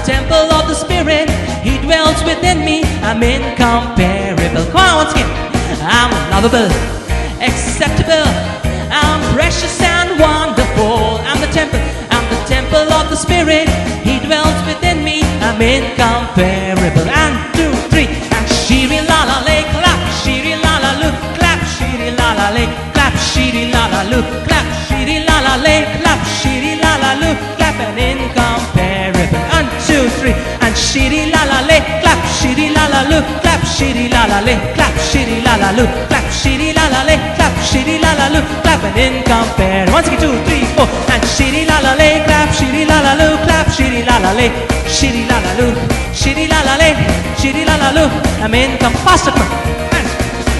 temple of the Spirit, He dwells within me. I'm incomparable. Come on, once again. I'm lovable, acceptable, I'm precious and wonderful. I'm the temple of the Spirit, He dwells within me. I'm incomparable. And 2, 3, and shiri la la lay, clap, shiri la la lu, clap, shiri la la lay, clap, shiri la la lu, clap, shiri la la lay, clap, shiri la la lu, clap, and incomparable. 1, 2, 3, and shiri la la lay, clap, shiri la la lu, clap, shiri la la lay, clap, shiri la la lu, clap, shiri la la lay, clap, shiri la la lu, clap, and incomparable. Once again, 2, 3, 4, and shiri la la lay, clap, shiri la la lu, clap, shiri la la lay, shiri la la lu, shiri la la lay, shiri la la lu. I'm incomparable. Faster, come on.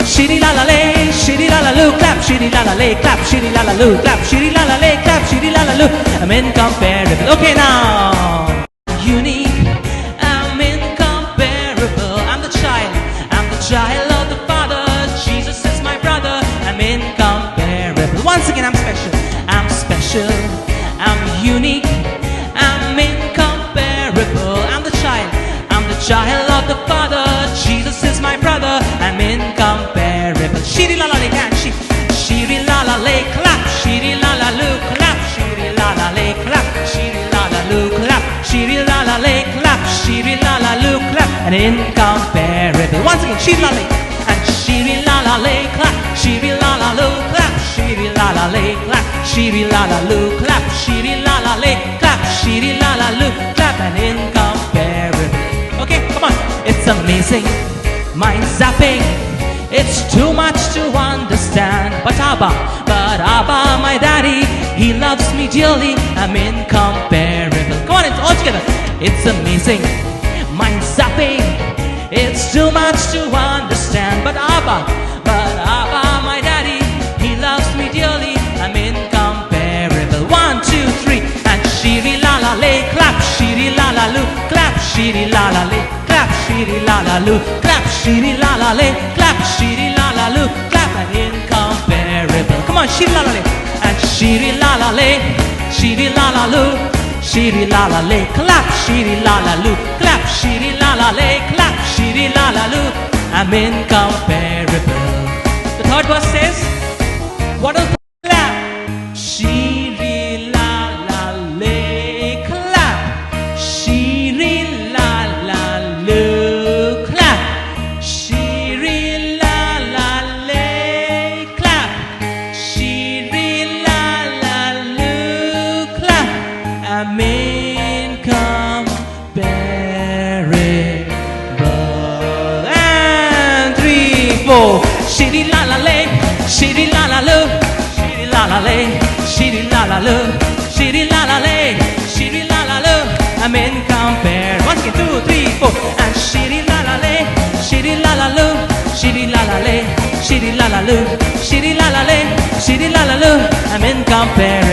Shiri la la lay, shiri la la lu, clap, shiri la la lay, clap, shiri la la lu, clap, shiri la la lay, clap, shiri la la lu. I'm incomparable. Okay, now unique. I'm incomparable. I'm the child of the Father. Jesus is my brother. I'm incomparable. Once again, I'm special. I'm special. I'm unique. I'm incomparable. I'm the child of the Father. Jesus is my brother. I'm incomparable. Shiri la la lay, can she? Shiri la la lay, clap. Shiri la la lu, clap. Shiri la la lay, clap. Shiri la la lu, clap. Shiri la la lay, clap. Shiri la la lu, clap. And incomparable. Once again, shiri la lay, and shiri la la lay, clap. Shiri la la lu, clap. Shiri la la lay, clap. Shiri la la lu, clap. Shiri la la lay, clap. Shiri la la lu, clap. And incomparable. Okay, come on. It's amazing, mind zapping. It's too much to understand. But Abba, my daddy, He loves me dearly. I'm incomparable. Come on, it's all together. It's amazing, mind zapping. It's too much to understand. But Abba, my daddy, He loves me dearly. I'm incomparable. 1, 2, 3, and shiri la la lay, clap, shiri la la lu, clap, shiri la la lay, clap, shiri la la lu, clap, shiri la la lay, clap, shiri la la lu, clap, and incomparable. Come on, shiri la la lay, and shiri la la lay, shiri la la lu, shiri la la lay, clap, shiri la la lu, clap, shiri la la lay, clap, shiri la la lu. I'm incomparable. The third verse says, what else? Clap, shiri la la lay, clap, shiri la la lu, clap, shiri la la lay, clap, shiri la la lu, clap. I'm incomparable. And 3, 4, shiri la la lay, shiri la la lu, shiri la la lay, shiri la la lu, shiri la la lay, shiri la la lu. I'm incomparable. Once again, 2, 3, 4, and shiri la la lay, shiri la la lu, shiri la la lay, shiri la la lu, shiri la la lay, shiri la la lu. I'm incomparable.